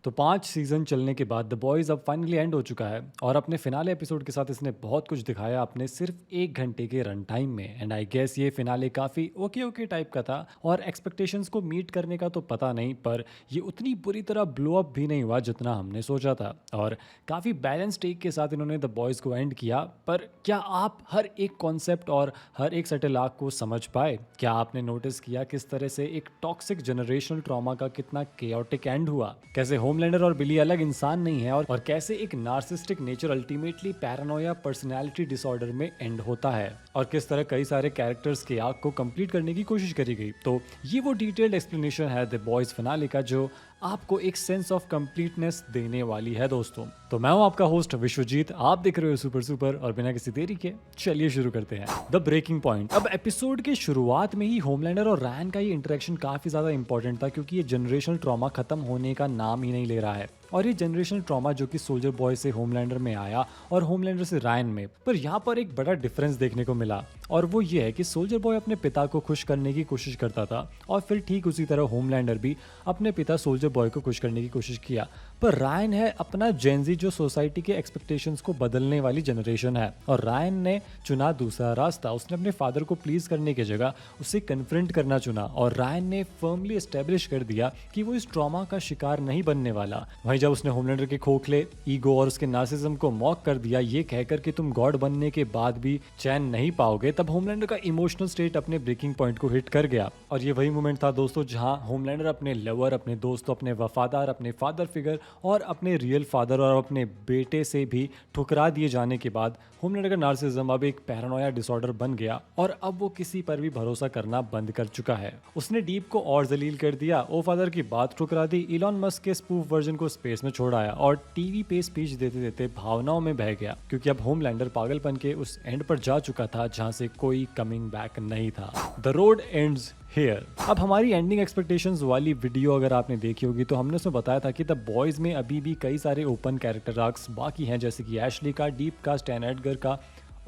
तो 5 सीज़न चलने के बाद द बॉयज़ अब फाइनली एंड हो चुका है और अपने फिनाले एपिसोड के साथ इसने बहुत कुछ दिखाया अपने सिर्फ 1 घंटे के रन टाइम में। एंड आई गेस ये फिनाले काफ़ी ओके ओके टाइप का था और एक्सपेक्टेशंस को मीट करने का तो पता नहीं, पर ये उतनी बुरी तरह ब्लो अप भी नहीं हुआ जितना हमने सोचा था। और काफ़ी बैलेंस टेक के साथ इन्होंने द बॉयज़ को एंड किया। पर क्या आप हर एक कॉन्सेप्ट और हर एक सटल आर्क को समझ पाए? क्या आपने नोटिस किया किस तरह से एक टॉक्सिक जनरेशनल ट्रॉमा का कितना केओटिक एंड हुआ? कैसे होमलैंडर और बिली अलग इंसान नहीं है और कैसे एक narcissistic nature ultimately Paranoia personality disorder में एंड होता है, और किस तरह कई सारे कैरेक्टर्स के आर्क को कंप्लीट करने की कोशिश करी गई। तो ये वो डिटेल्ड एक्सप्लेनेशन है द बॉयज फिनाले का जो आपको एक सेंस ऑफ कंप्लीटनेस देने वाली है दोस्तों। तो मैं हूं आपका होस्ट विश्वजीत, आप देख रहे हो सुपर सुपर, और बिना किसी देरी के चलिए शुरू करते हैं द ब्रेकिंग पॉइंट। अब एपिसोड के शुरुआत में ही होमलैंडर और रैन का ये इंटरेक्शन काफी ज्यादा इंपॉर्टेंट था, क्योंकि ये जनरेशनल ट्रॉमा खत्म होने का नाम ही नहीं ले रहा है। और ये जनरेशनल ट्रॉमा जो कि सोल्जर बॉय से होमलैंडर में आया और होमलैंडर से रायन में, पर यहाँ पर एक बड़ा डिफरेंस देखने को मिला, और वो ये है कि सोल्जर बॉय अपने पिता को खुश करने की कोशिश करता था, और फिर ठीक उसी तरह होमलैंडर भी अपने पिता सोल्जर बॉय को खुश करने की कोशिश किया। पर रायन है अपना जेनजी जो सोसाइटी के एक्सपेक्टेशंस को बदलने वाली जनरेशन है, और रायन ने चुना दूसरा रास्ता। उसने अपने फादर को प्लीज करने की जगह उसे कन्फ्रंट करना चुना, और रायन ने फर्मली एस्टेब्लिश कर दिया कि वो इस ट्रॉमा का शिकार नहीं बनने वाला। वहीं जब उसने होमलैंडर के खोखले ईगो और उसके नार्सिज्म को मॉक कर दिया, ये कहकर कि तुम गॉड बनने के बाद भी चैन नहीं पाओगे, तब होमलैंडर का इमोशनल स्टेट अपने ब्रेकिंग पॉइंट को हिट कर गया। और ये वही मोमेंट था दोस्तों जहां होमलैंडर अपने लवर, अपने दोस्तों, अपने वफादार, अपने फादर फिगर और अपने रियल फादर और अपने बेटे से भी ठुकरा दिए जाने के बाद होमलैंडर का नार्सिज्म अब एक पैरानोया डिसऑर्डर बन गया, और अब वो किसी पर भी भरोसा करना बंद कर चुका है। उसने डीप को और जलील कर दिया, ओ फादर की बात ठुकरा दी, इलॉन मस्क के स्पूफ वर्जन को स्पेस में छोड़ आया, और टीवी पे स्पीच देते देते भावनाओं में बह गया, क्योंकि अब होमलैंडर पागलपन के उस एंड पर जा चुका था जहां से कोई कमिंग बैक नहीं था। The road ends here. अब हमारी एंडिंग एक्सपेक्टेशंस वाली वीडियो अगर आपने देखी होगी तो हमने उसमें बताया था कि द बॉयज में अभी भी कई सारे ओपन कैरेक्टर आर्क्स बाकी हैं, जैसे कि एशली का, डीप का, स्टैन एडगर का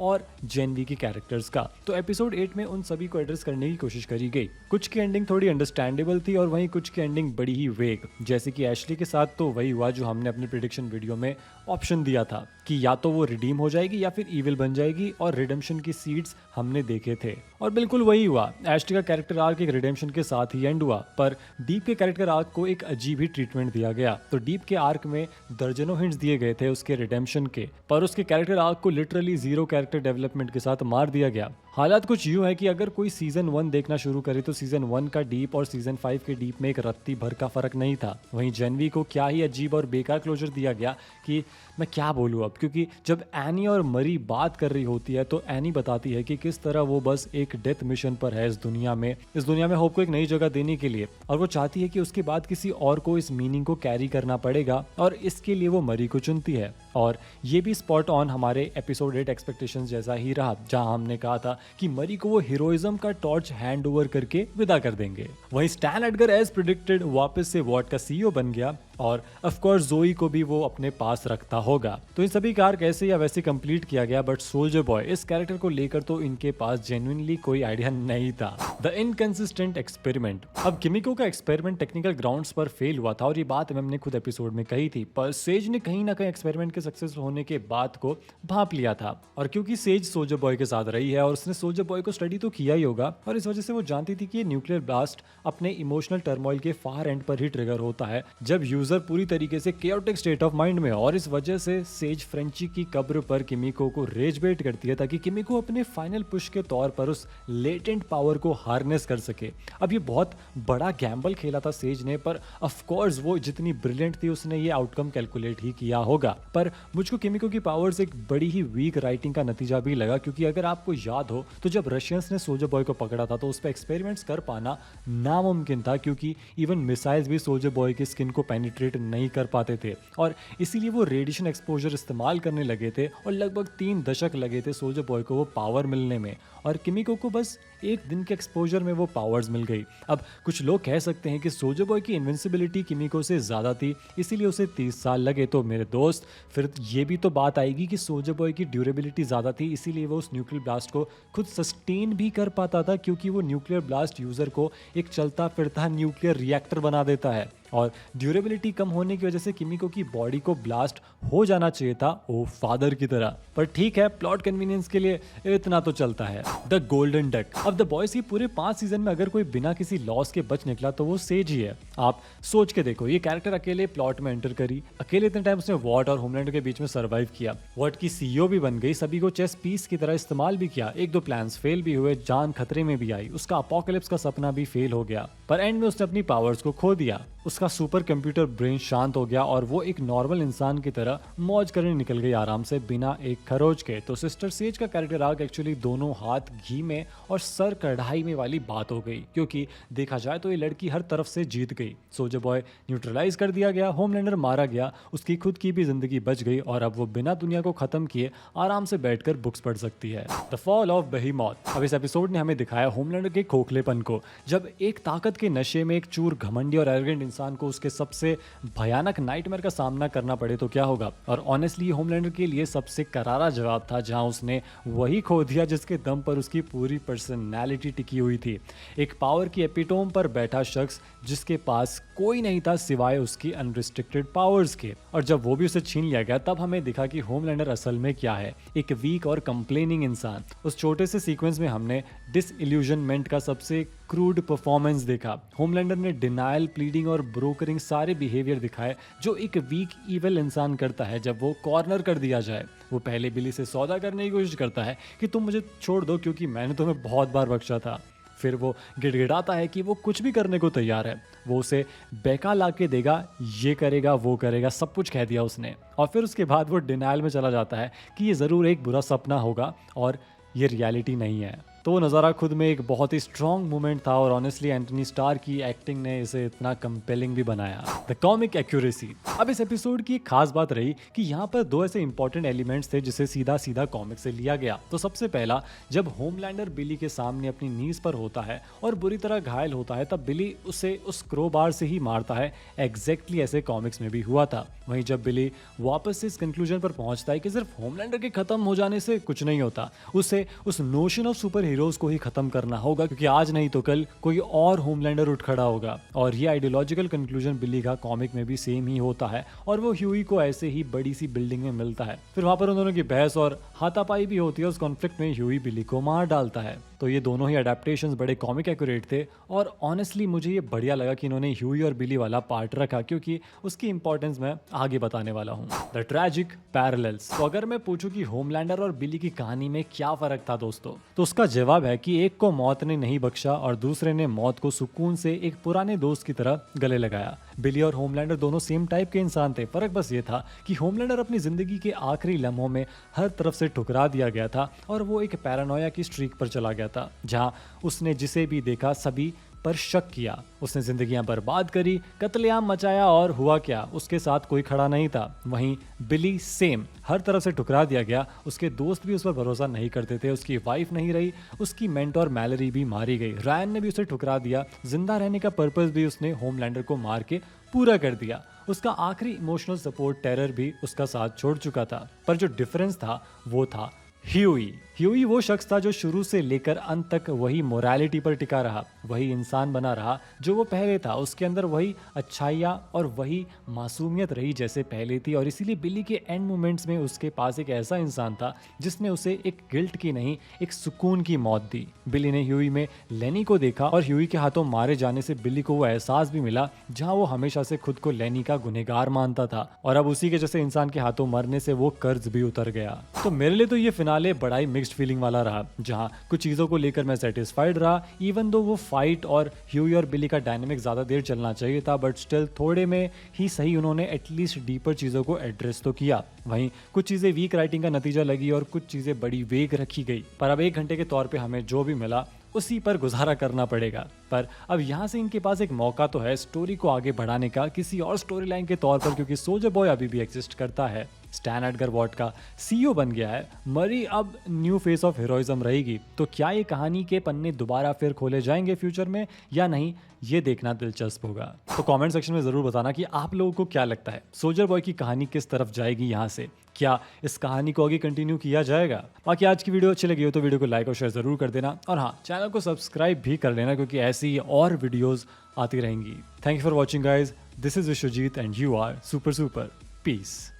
और जेनवी के कैरेक्टर्स का। तो एपिसोड 8 में उन सभी को एड्रेस करने की कोशिश करी गई। कुछ की एंडिंग थोड़ी अंडरस्टैंडेबल थी और वहीं कुछ की एंडिंग बड़ी ही वेग, जैसे कि एशली के साथ तो वही हुआ जो हमने अपने प्रेडिक्शन वीडियो में ऑप्शन दिया था कि या तो वो रिडीम हो जाएगी या फिर इविल बन जाएगी, और रिडेम्पशन की सीड्स हमने देखे थे और बिल्कुल वही हुआ। एशली का कैरेक्टर आर्क एक रिडेम्पशन के साथ ही एंड हुआ, पर डीप के कैरेक्टर आर्क को एक अजीब ही ट्रीटमेंट दिया गया। तो डीप के आर्क में दर्जनों हिंट्स दिए गए थे उसके रिडेम्पशन के, पर उसके कैरेक्टर आर्क को लिटरली जीरो कैरेक्टर डेवलपमेंट के साथ मार दिया गया। हालात कुछ यूं है कि अगर कोई सीजन 1 देखना शुरू करे तो सीजन 1 का डीप और सीजन 5 के डीप में एक रत्ती भर का फर्क नहीं था। वहीं जेनवी को क्या ही अजीब और बेकार क्लोजर दिया गया कि मैं क्या बोलूं अब, क्योंकि जब एनी और मरी बात कर रही होती है तो एनी बताती है कि किस तरह वो बस एक डेथ मिशन पर है इस दुनिया में होप को एक नई जगह देने के लिए, और वो चाहती है कि उसके बाद किसी और को इस मीनिंग को कैरी करना पड़ेगा, और इसके लिए वो मरी को चुनती है। और ये भी स्पॉट ऑन हमारे एपिसोड 8 एक्सपेक्टेशंस जैसा ही रहा, जहां हमने कहा था कि मरी को वो हीरोइज्म का टॉर्च हैंड ओवर करके विदा कर देंगे। वहीं स्टैन एडगर एज प्रेडिक्टेड वापस से वॉट का सीईओ बन गया, और ऑफ कोर्स जोई को भी वो अपने पास रखता होगा। तो इन सभी का आर्क ऐसे या वैसे कंप्लीट किया गया, बट सोल्जर बॉय इस कैरेक्टर को लेकर तो इनके पास जेन्युइनली कोई आइडिया नहीं था। The inconsistent experiment. अब किमिको का एक्सपेरिमेंट टेक्निकल ग्राउंड्स पर फेल हुआ था, और ये बात हमने खुद एपिसोड में कही थी, पर सेज ने कहीं ना कहीं एक्सपेरिमेंट के सक्सेस होने के बाद को भांप लिया था। और क्योंकि सेज सोल्जर बॉय के साथ रही है और उसने सोल्जर बॉय को स्टडी तो किया ही होगा, और इस वजह से वो जानती थी कि ये न्यूक्लियर ब्लास्ट अपने इमोशनल टर्मोइल के फार एंड पर ही ट्रिगर होता है, जब यूजर पूरी तरीके से केओटिक स्टेट ऑफ माइंड में। और इस वजह से सेज फ्रेंची की कब्र पर किमिको को रेज बेट करती है, ताकि किमिको अपने फाइनल पुश के तौर पर उस लेटेंट पावर को हार्नेस कर सके। अब ये बहुत बड़ा गैम्बल खेला था सेज ने, पर ऑफ कोर्स वो जितनी ब्रिलियंट थी उसने ये आउटकम कैलकुलेट ही किया होगा। पर मुझको किमिको की पावर्स एक बड़ी ही वीक राइटिंग का नतीजा भी लगा, क्योंकि अगर आपको याद हो तो जब रशियंस ने सोल्जर बॉय को पकड़ा था तो उस पर एक्सपेरिमेंट्स कर पाना नामुमकिन था, क्योंकि इवन मिसाइल्स भी सोल्जर बॉय की स्किन को पेनिट्रेट नहीं कर पाते थे, और इसीलिए वो रेडिएशन एक्सपोजर इस्तेमाल करने लगे थे, और लगभग 3 दशक लगे थे सोल्जर बॉय को वो पावर मिलने में, और किमिको को बस 1 दिन के एक्सपोजर में वो पावर्स मिल गई। अब कुछ लोग कह सकते हैं कि सोल्जर बॉय की इन्विंसिबिलिटी किमिको से ज्यादा थी, इसीलिए उसे 30 साल लगे। तो मेरे दोस्त, फिर ये भी तो बात आएगी कि सोल्जर बॉय की ड्यूरेबिलिटी ज्यादा थी, इसीलिए वो उस न्यूक्लियर ब्लास्ट को खुद सस्टेन भी कर पाता था, क्योंकि वो न्यूक्लियर ब्लास्ट यूजर को एक चलता फिरता न्यूक्लियर रिएक्टर बना देता है। और ड्यूरेबिलिटी कम होने की वजह से किमिको की बॉडी को ब्लास्ट हो जाना चाहिए था ओ फादर की तरह। पर ठीक है, प्लॉट कन्वीनियंस के लिए इतना तो चलता है। The golden duck. अब द बॉयज की पूरे 5 सीजन में अगर कोई बिना किसी लॉस के बच निकला तो वो सेज ही है। आप सोच के देखो, ये कैरेक्टर अकेले प्लॉट में एंटर करी, अकेले इतने टाइम उसने वॉट और होमलैंडर के बीच में सर्वाइव किया, वॉट की सीईओ भी बन गई, सभी को चेस पीस की तरह इस्तेमाल भी किया, एक दो प्लान्स फेल भी हुए, जान खतरे में भी आई, उसका अपोकलिप्स का सपना भी फेल हो गया, पर एंड में उसने अपनी पावर्स को खो दिया, उसका सुपर कंप्यूटर ब्रेन शांत हो गया और वो एक नॉर्मल इंसान की तरह मौज करने निकल गई आराम से बिना एक खरोच के। तो सिस्टर सेज का कैरेक्टर आर्क एक्चुअली दोनों हाथ घी में और सर कढ़ाई में वाली बात हो गई, क्योंकि देखा जाए तो ये लड़की हर तरफ से जीत गई। सोल्जर बॉय न्यूट्रलाइज कर दिया गया, होमलैंडर मारा गया, उसकी खुद की भी जिंदगी बच गई और अब वो बिना दुनिया को खत्म किए आराम से बैठकर बुक्स पढ़ सकती है। The fall of behemoth. अब इस एपिसोड ने हमें दिखाया होमलैंडर के खोखलेपन को, जब एक ताकत के नशे में एक चूर घमंडी और एरोगेंट इंसान को उसके सबसे भयानक नाइटमेयर का सामना करना पड़े तो क्या होगा। और ऑनेस्टली होमलैंडर के लिए सबसे करारा जवाब था, जहां उसने वही खो दिया जिसके दम पर उसकी पूरी पर्सनैलिटी टिकी हुई थी। एक पावर की एपिटोम पर बैठा शख्स जिसके पास कोई नहीं था सिवाय उसकी अनरिस्ट्रिक्टेड पावर्स के, और जब वो भी उसे छीन लिया गया तब हमें दिखा कि होमलैंडर असल में क्या है, एक वीक और कंप्लेनिंग इंसान। उस छोटे से सीक्वेंस में हमने डिसइल्यूजनमेंट का सबसे क्रूड परफॉर्मेंस देखा। होमलैंडर ने डिनायल, प्लीडिंग और ब्रोकरिंग सारे बिहेवियर दिखाए जो एक वीक इविल इंसान करता है जब वो कॉर्नर कर दिया जाए। वो पहले बिली से सौदा करने की कोशिश करता है कि तुम मुझे छोड़ दो क्योंकि मैंने तुम्हें बहुत बार बख्शा था। फिर वो गिड़गिड़ाता है कि वो कुछ भी करने को तैयार है, वो उसे बेका ला के देगा, ये करेगा वो करेगा, सब कुछ कह दिया उसने। और फिर उसके बाद वो डिनायल में चला जाता है कि ये ज़रूर एक बुरा सपना होगा और ये रियलिटी नहीं है। तो वो नज़ारा खुद में एक बहुत ही स्ट्रॉन्ग मोमेंट था और ऑनेस्टली एंटनी स्टार की एक्टिंग ने इसे इतना कंपेलिंग भी बनाया। The comic accuracy. अब इस एपिसोड की एक खास बात रही कि यहाँ पर दो ऐसे इंपॉर्टेंट एलिमेंट्स थे जिसे सीधा सीधा कॉमिक से लिया गया। तो सबसे पहला, जब होमलैंडर बिली के सामने अपनी नीज पर होता है और बुरी तरह घायल होता है तब बिली उसे उस क्रोबार से ही मारता है। एग्जैक्टली ऐसे कॉमिक्स में भी हुआ था। वहीं जब बिली वापस से इस कंक्लूजन पर पहुंचता है कि सिर्फ होमलैंडर के खत्म हो जाने से कुछ नहीं होता, उसे उस नोशन ऑफ सुपर हीरोज को ही खत्म करना होगा, क्योंकि आज नहीं तो कल कोई और होमलैंडर उठ खड़ा होगा। और ये आइडियोलॉजिकल कंक्लूजन बिली का कॉमिक में भी सेम ही होता है और वो ह्यूई को ऐसे ही बड़ी सी बिल्डिंग में मिलता है। फिर वहां पर उन दोनों की बहस और हाथापाई भी होती है। उस कॉन्फ्लिक्ट में ह्यूई बिली को मार डालता है। तो ये दोनों ही अडेप्टेशंस बड़े कॉमिक एक्यूरेट थे और ऑनेस्टली मुझे ये बढ़िया लगा कि इन्होंने ह्यूई और बिली वाला पार्ट रखा, क्योंकि उसकी इंपॉर्टेंस मैं आगे बताने वाला हूँ। The tragic parallels. तो अगर मैं पूछूं कि होमलैंडर और बिली की कहानी में क्या फर्क था दोस्तों, तो उसका जवाब है कि एक को मौत ने नहीं बख्शा और दूसरे ने मौत को सुकून से एक पुराने दोस्त की तरह गले लगाया। बिली और होमलैंडर दोनों सेम टाइप के इंसान थे, फर्क बस ये था कि होमलैंडर अपनी जिंदगी के आखिरी लम्हों में हर तरफ से ठुकरा दिया गया था और वो एक पैरानोया की स्ट्रीक पर चला गया था, जहां उसने जिसे भी देखा सभी पर शक किया। उसने जिंदगियां बर्बाद करी, कत्लेआम मचाया और हुआ क्या, उसके साथ कोई खड़ा नहीं था। वहीं बिली सेम, हर तरफ से ठुकरा दिया गया, उसके दोस्त भी उस पर भरोसा नहीं करते थे, उसकी वाइफ नहीं रही, उसकी मेंटोर मैलरी भी मारी गई, रायन ने भी उसे ठुकरा दिया, जिंदा रहने का पर्पस भी उसने होमलैंडर को मार के पूरा कर दिया। उसका आखिरी इमोशनल सपोर्ट टेरर भी उसका साथ छोड़ चुका था। पर जो डिफरेंस था वो था ह्यूई। ह्यूई वो शख्स था जो शुरू से लेकर अंत तक वही मोरालिटी पर टिका रहा, वही इंसान बना रहा जो वो पहले था। उसके अंदर वही अच्छाइयाँ और वही मासूमियत रही जैसे पहले थी, और इसीलिए बिली के एंड मोमेंट्स में उसके पास एक ऐसा इंसान था जिसने उसे एक गिल्ट की नहीं, एक सुकून की मौत दी। बिली ने ह्यूई में लेनी को देखा और ह्यूई के हाथों मारे जाने से बिली को वो एहसास भी मिला जहाँ वो हमेशा से खुद को लेनी का गुनहगार मानता था, और अब उसी के जैसे इंसान के हाथों मरने से वो कर्ज भी उतर गया। तो मेरे लिए तो ये फिनाले बड़ा ही मिक्स्ड फीलिंग वाला रहा, जहां कुछ चीजों को लेकर मैं सेटिस्फाइड रहा, इवन दो वो फाइट और ह्यूई और बिली का डायनामिक ज्यादा देर चलना चाहिए था, बट स्टिल थोड़े में ही सही उन्होंने एटलीस्ट डीपर चीजों को एड्रेस तो किया। वहीं कुछ चीजें वीक राइटिंग का नतीजा लगी और कुछ चीजें बड़ी वेग रखी गई, पर अब 1 घंटे के तौर पे हमें जो भी मिला उसी पर गुजारा करना पड़ेगा। पर अब यहाँ से इनके पास एक मौका तो है स्टोरी को आगे बढ़ाने का किसी और स्टोरी लाइन के तौर पर, क्योंकि सोल्जर बॉय अभी भी एग्जिस्ट करता है। स्टैन एडगर वॉट का सीईओ बन गया है, मरी अब न्यू फेस ऑफ हीरोइज्म रहेगी। तो क्या ये कहानी के पन्ने दोबारा फिर खोले जाएंगे फ्यूचर में या नहीं, ये देखना दिलचस्प होगा। तो कमेंट सेक्शन में ज़रूर बताना कि आप लोगों को क्या लगता है, सोल्जर बॉय की कहानी किस तरफ जाएगी यहाँ से, क्या इस कहानी को आगे कंटिन्यू किया जाएगा। बाकी आज की वीडियो अच्छी लगी हो तो वीडियो को लाइक और शेयर ज़रूर कर देना, और हाँ, चैनल को सब्सक्राइब भी कर लेना क्योंकि ऐसी और वीडियोज़ आती रहेंगी। Thank you for watching guys, this is Vishwajeet and you are super super. Piece.